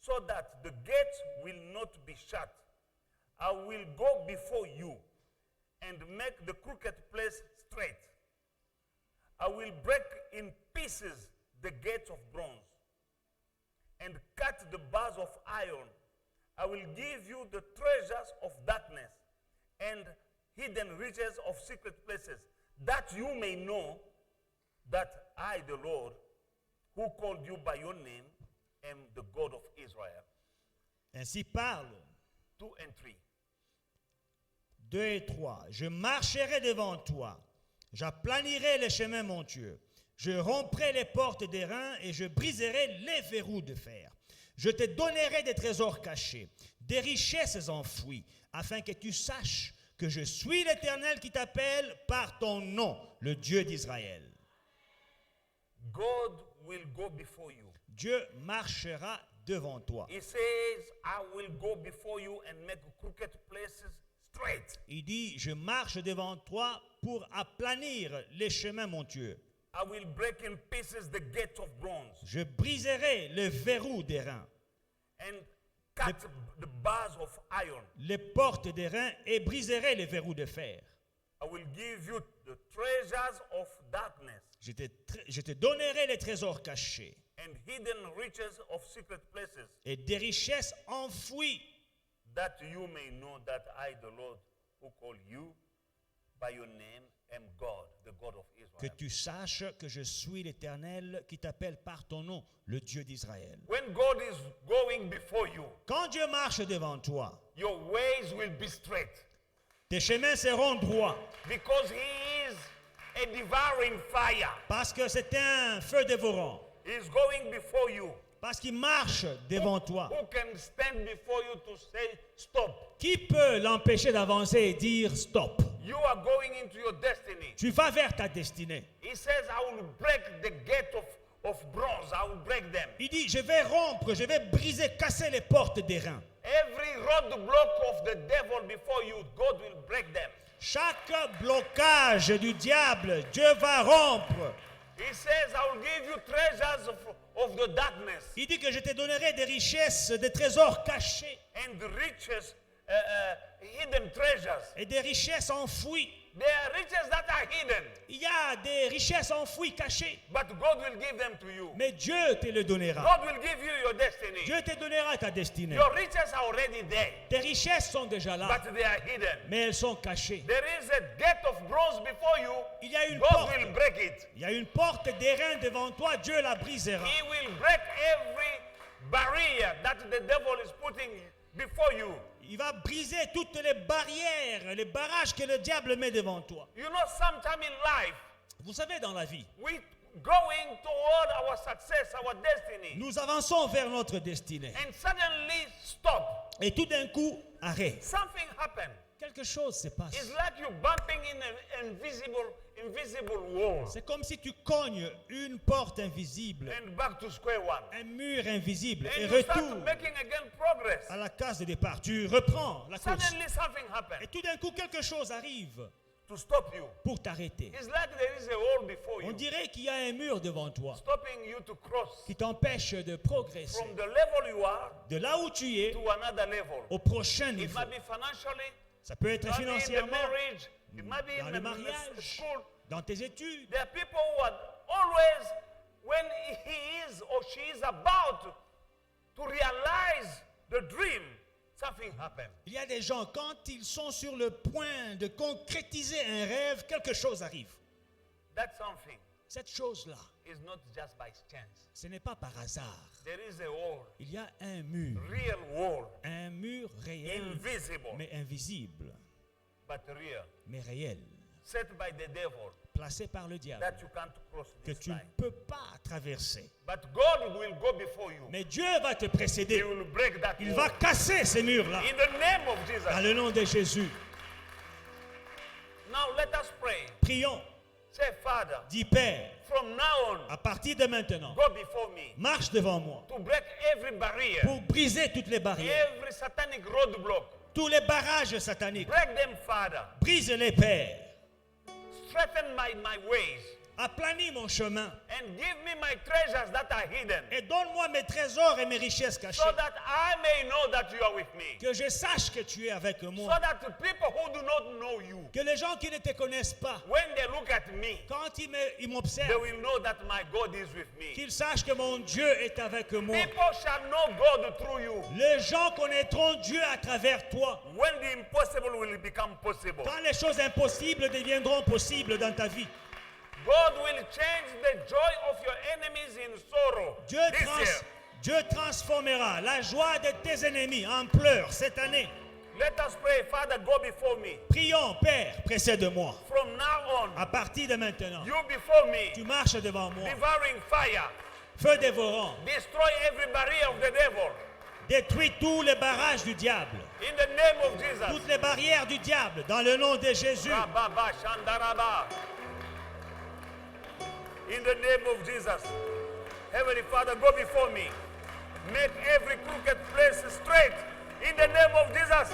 so that the gates will not be shut. I will go before you and make the crooked place straight. I will break in pieces the gates of bronze and cut the bars of iron. I will give you the treasures of darkness and hidden riches of secret places, that you may know that I, the Lord, who called you by your name, am the God of Israel. Ainsi parle 2 and 3. 2 et 3. Je marcherai devant toi. J'aplanirai les chemins montueux. Je romprai les portes d'airain et je briserai les verrous de fer. Je te donnerai des trésors cachés, des richesses enfouies, afin que tu saches que je suis l'Éternel qui t'appelle par ton nom, le Dieu d'Israël. God will go before you. Dieu marchera devant toi. He says, I will go before you and make crooked places straight. Il dit, je marche devant toi pour aplanir les chemins montueux. I will break in pieces the gates of bronze Je briserai les verrous d'airain, and cut the bars of iron. les portes d'airain et briserai les verrous de fer. I will give you the treasures of darkness Je te donnerai les trésors cachés and hidden riches of secret places, et des richesses enfouies, that you may know that I, the Lord, who call you by your name, am God, the God of que Israel. tu saches que je suis l'Éternel qui t'appelle par ton nom, le Dieu d'Israël. When God is going before you, Quand Dieu marche devant toi, your ways will be straight, tes chemins seront droits, because He is a devouring fire. parce que c'est un feu dévorant, He is going before you. parce qu'il marche devant toi. Who can stand before you to say stop? Qui peut l'empêcher d'avancer et dire stop? You are going into your destiny. Tu vas vers ta destinée. He says, I will break the gate of bronze. I will break them. Il dit, je vais rompre, je vais briser, casser les portes d'airain. Every roadblock of the devil before you, God will break them. Chaque blocage du diable, Dieu va rompre. He says, I will give you treasures of the darkness Il dit que je te donnerai des richesses, des trésors cachés and the riches, hidden treasures. et des richesses enfouies. There are riches that are hidden, Il y a des richesses enfouies, cachées. but God will give them to you. Mais Dieu te le donnera. God will give you your destiny. Dieu te donnera ta destinée. Your riches are already there, Tes richesses sont déjà là, but they are hidden. mais elles sont cachées. There is a gate of bronze before you. Il y a une God porte. will break it. Il y a une porte d'airain devant toi, Dieu la brisera. He will break every barrier that the devil is putting before you. Il va briser toutes les barrières, les barrages que le diable met devant toi. You know, sometime in life, Vous savez, dans la vie, we going toward our success, our destiny, nous avançons vers notre destinée. and suddenly stop. Et tout d'un coup, arrêt. Something happened. Quelque chose se passe. It's like you bumping in an invisible wall C'est comme si tu cognes une porte invisible, and back to square one. un mur invisible, et And you start retourne making again progress. à la case de départ. Tu reprends la course. Suddenly something Et happened tout d'un coup, quelque chose arrive to stop you. pour t'arrêter. It's like there is a wall before On you, dirait qu'il y a un mur devant toi stopping you to cross qui t'empêche de progresser from the level you are de là où tu es to another level. au prochain It niveau. might be financially, Ça peut être it might be in the financièrement, marriage, it might be dans in le the mariage, school. dans tes études. There are people who are always, when he is or she is about to realize the dream, something happens. Il y a des gens, quand ils sont sur le point de concrétiser un rêve, quelque chose arrive. That something Cette chose-là, is not just by chance. ce n'est pas par hasard. There is a wall, Il y a un mur real réel, invisible, mais invisible, but real, mais réel, set by the devil placé par le diable, that you can't cross que this tu ne line. peux pas traverser. But God will go before you. Mais Dieu va te He précéder. will break that Il wall. va casser ces murs-là, In the name of dans Jesus. le nom de Jésus. Now let us pray. Prions. Say, Father, Dis, Père, from now on, à partir de maintenant, go before me marche devant moi to break every barrier, pour briser toutes les barrières, every satanic roadblock. tous les barrages sataniques. Break them, Father. Brise-les, Père. Strengthen my ways Aplanis mon chemin and give me my treasures that are hidden et donne-moi mes trésors et mes richesses cachées. so that I may know that you are with me. Que je sache que tu es avec So moi. that the people who do not know you, Que les gens qui ne te connaissent pas, when they look at me, quand ils they m'observent, will know that my God is with me. qu'ils sachent que mon Dieu est avec moi. People shall know God through you Les gens connaîtront Dieu à travers toi. when the impossible will become possible. Quand les choses impossibles deviendront possibles dans ta vie. God will change the joy of your enemies in sorrow Dieu, this year. Dieu transformera la joie de tes ennemis en pleurs cette année. Let us pray, Father, go before me. Prions, Père, précède-moi. From now on, À partir de maintenant, you before me, tu marches devant moi. devouring fire, Feu dévorant, destroy every barrier of the devil. détruis tous les barrages du diable. In the name of Jesus. Toutes les barrières du diable, dans le nom de Jésus. Rababa Shandaraba. In the name of Jesus. Heavenly Father, go before me. Make every crooked place straight. In the name of Jesus.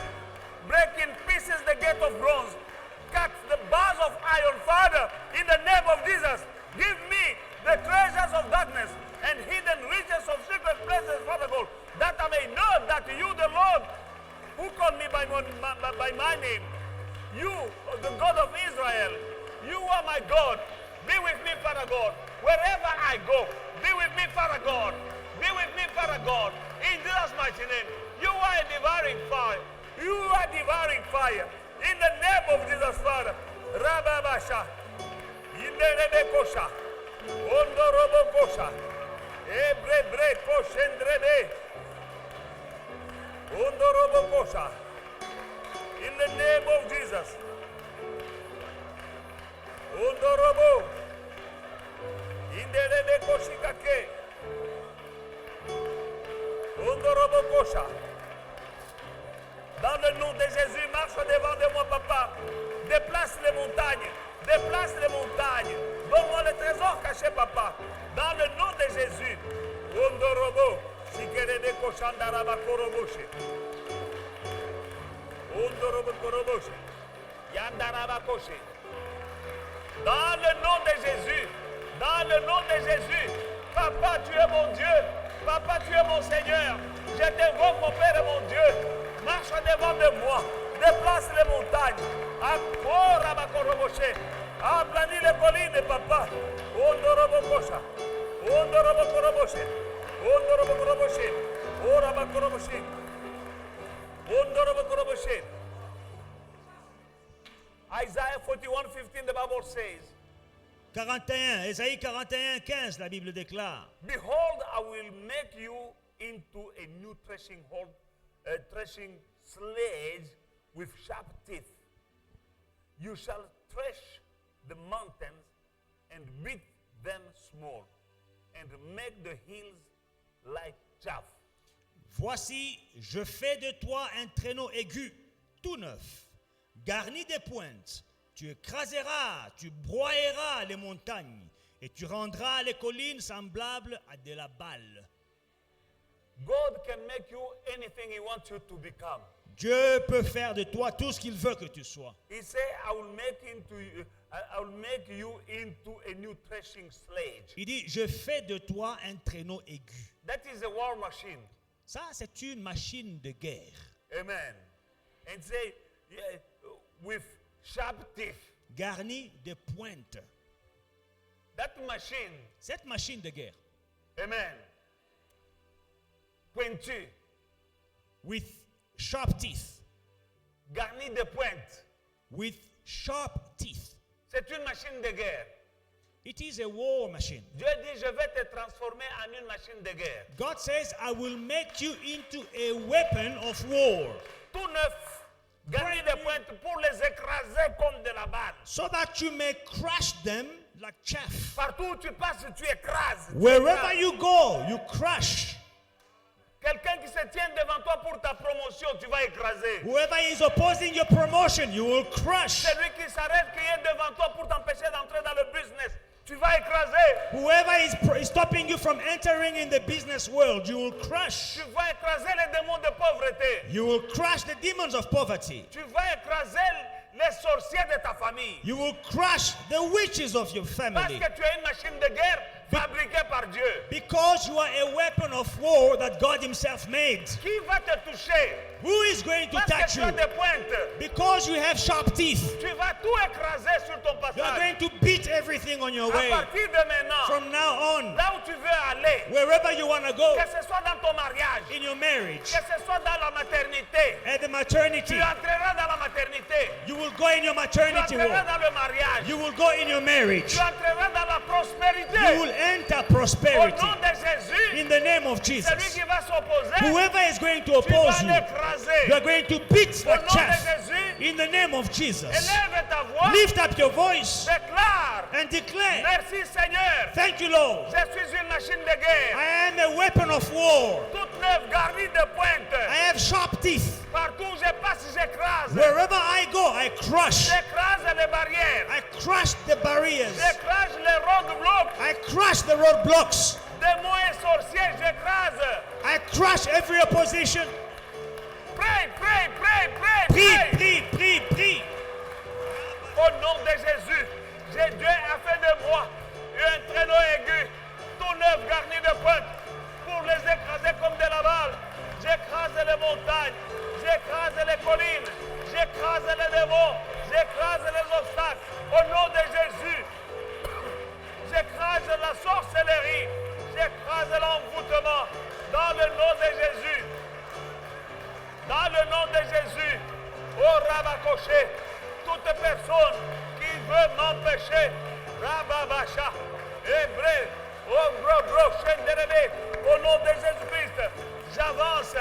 Break in pieces the gate of bronze. Cut the bars of iron. Father, in the name of Jesus. Give me the treasures of darkness and hidden riches of secret places, Father God, that I may know that you, the Lord, who called me by my name, you, the God of Israel, you are my God. Be with me, Father God. Wherever I go, be with me, Father God. Be with me, Father God. In Jesus' mighty name, you are a devouring fire. You are devouring fire. In the name of Jesus, Father. Rababasha. Inderebekosha. Ondorobokosha. Ebrebre koshendrebe. Ondorobokosha. In the name of Jesus. Ondorobo. Inderebe koshikake. Ondorobo kosha. Dans le nom de Jésus, marche devant de moi, papa. Déplace les montagnes. Déplace les montagnes. Donne-moi le trésor caché, papa. Dans le nom de Jésus. Ondorobo. Sikerebe koshandaraba koroboshe. Ondorobo koroboshe. Yandaraba koshe. Dans le nom de Jésus, dans le nom de Jésus, Papa, tu es mon Dieu, Papa, tu es mon Seigneur, je t'invoque, mon Père et mon Dieu, marche devant de moi, déplace les montagnes, aplanis les collines, Papa, Ondorobokosha, Ondorobokoroboshe, Ondorobokoroboshe, Orabakoroboshe, Ondorobokoroboshe. Isaiah 41:15, the Bible says, 41, Ésaïe 41, 15, la Bible déclare. Behold, I will make you into a new threshing sledge with sharp teeth. You shall thresh the mountains and beat them small, and make the hills like chaff. Voici, je fais de toi un traîneau aigu, tout neuf, garni de pointes. Tu écraseras, tu broyeras les montagnes, et tu rendras les collines semblables à de la balle. God can make you anything He wants you to become. Dieu peut faire de toi tout ce qu'il veut que tu sois. He said, I will make you into a new threshing sledge. Il dit, je fais de toi un traîneau aigu. That is a war machine. Ça, c'est une machine de guerre. Amen. And say, yeah, with sharp teeth. Garni de pointes. That machine. Cette machine de guerre. Amen. Pointu. With sharp teeth. Garni de pointes. With sharp teeth. C'est une machine de guerre. It is a war machine. Dieu dit, je vais te transformer en une machine de guerre. God says, I will make you into a weapon of war. Tout neuf, garni de pointes pour les écraser comme de la balle. So that you may crush them like chaff. Partout où tu passes, tu écrases. Wherever you go, you crush. Quelqu'un qui se tient devant toi pour ta promotion, tu vas écraser. Whoever is opposing your promotion, you will crush. Celui qui s'arrête, qui est devant toi pour t'empêcher d'entrer dans le business, tu vas écraser. Whoever is stopping you from entering in the business world, you will crush. Tu vas écraser les démons de pauvreté. You will crush the demons of poverty. Tu vas écraser les sorciers de ta famille. You will crush the witches of your Parce family. que tu es une machine de guerre fabriquée par Dieu. Because you are a weapon of war that God Himself made. Qui va te toucher? Who is going to Parce touch que tu as you? des pointes. Because you have sharp teeth. Tu vas tout écraser sur ton You are passage. going to beat everything on your À way. partir de maintenant, From now on, là où tu veux aller, wherever you want to go, que ce soit dans ton mariage, in your marriage, que ce soit dans la maternité, at the tu maternity, entreras dans la maternité, you will go in your tu maternity entreras ward. dans le mariage, You will go in your marriage. tu entreras dans la You prospérité. will enter Au prosperity. nom de Jésus, In the name of celui Jesus. qui va s'opposer, Whoever is going to tu oppose vas you, l'écraser. you are going to beat Au like nom de chaff. Jésus, In the name of Jesus. élève ta voix, Lift up your voice déclare, and declare, merci Seigneur, thank you, Lord. je suis une machine de guerre, I am a weapon of war. toute neuve garnie de pointe. I have sharp teeth. Partout où je passe, j'écrase. Wherever I go, I crush. J'écrase les barrières. I crush the barriers. J'écrase les roadblocks. I crush the roadblocks. Démons et sorciers, j'écrase. I crush every opposition. Prie, prie, prie, prie, Prie, prie. prie, prie, prie. Au nom de Jésus, Dieu a fait de moi un traîneau aigu, tout neuf garni de pointe, pour les écraser comme de la balle. J'écrase les montagnes, j'écrase les collines, j'écrase les démons, j'écrase les obstacles. Au nom de Jésus, j'écrase la sorcellerie, j'écrase l'envoûtement. Dans le nom de Jésus. Dans le nom de Jésus, oh Rabakoché, toute personne qui veut m'empêcher, Rababacha, Hébreu, oh Bro, Chenderebe, au nom de Jésus-Christ, j'avance,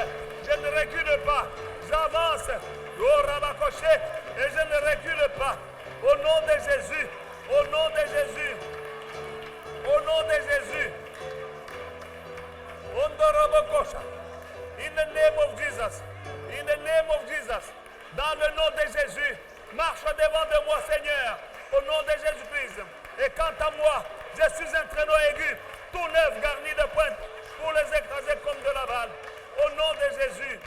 je ne recule pas, j'avance, oh Rabakoché, et je ne recule pas, au nom de Jésus, au nom de Jésus, au nom de Jésus, Ondorobokosha, in the name of Jesus. In the name of Jesus, dans le nom de Jésus, marche devant de moi, Seigneur, au nom de Jésus-Christ. Et quant à moi, je suis un traîneau aigu, tout neuf, garni de pointe, pour les écraser comme de la balle. Au nom de Jésus,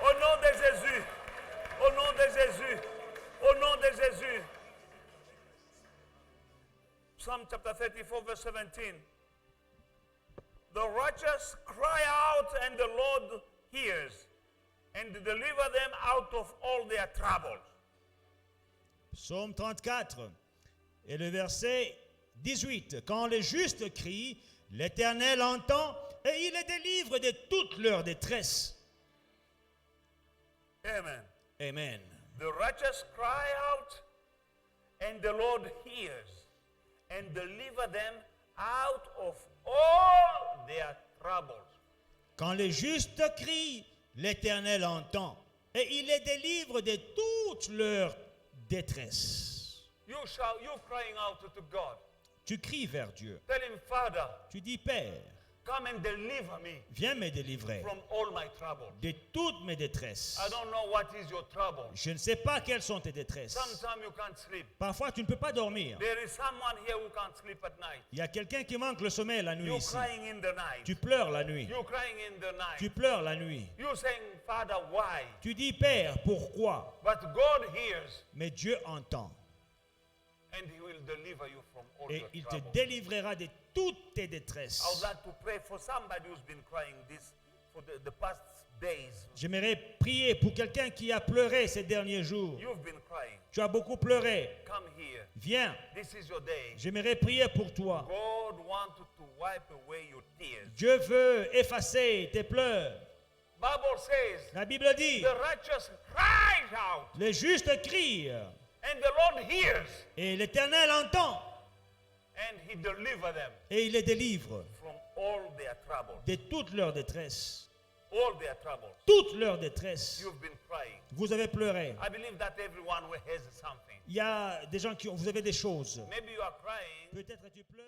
au nom de Jésus, au nom de Jésus, au nom de Jésus. Psalm chapter 34, verse 17. The righteous cry out, and the Lord hears, and deliver them out of all their troubles. Psaume 34 et le verset 18. Quand les justes crient, l'Éternel entend et il les délivre de toute leur détresse. Amen. Amen. The righteous cry out, and the Lord hears, and deliver them out of all their troubles. Quand les justes crient, l'Éternel entend et il les délivre de toute leur détresse. You crying out to God. Tu cries vers Dieu. Tell him, Father, Tu dis, Père, come and deliver me viens me délivrer from all my troubles. de toutes mes détresses. I don't know what is your trouble. Je ne sais pas quelles sont tes détresses. Sometimes you can't sleep. Parfois, tu ne peux pas dormir. There is someone here who can't sleep at night. Il y a quelqu'un qui manque le sommeil la nuit You're ici. crying in the night. Tu pleures la nuit. You're crying in the night. Tu pleures la nuit. You're saying, Father, why? Tu dis, Père, pourquoi? But God hears Mais Dieu entend. and He will deliver you from all Et your il te troubles. délivrera de toutes tes I would détresses. like to pray for somebody who's been crying this for the past days. J'aimerais prier pour quelqu'un qui a pleuré ces derniers jours. You've been crying. Tu as beaucoup pleuré. Come here. Viens. This is your day. J'aimerais prier pour toi. God wants to wipe away your tears. Dieu veut effacer tes pleurs. Bible says La Bible dit, the righteous cries out les justes crient and the Lord hears et l'Éternel entend and He delivers them et il les délivre from all their troubles. de toute leur détresse. All their troubles. Toute leur détresse. You've been crying. Vous avez pleuré. I believe that everyone has something. Il y a des gens qui ont, vous avez des choses. Maybe you are crying Peut-être tu pleures.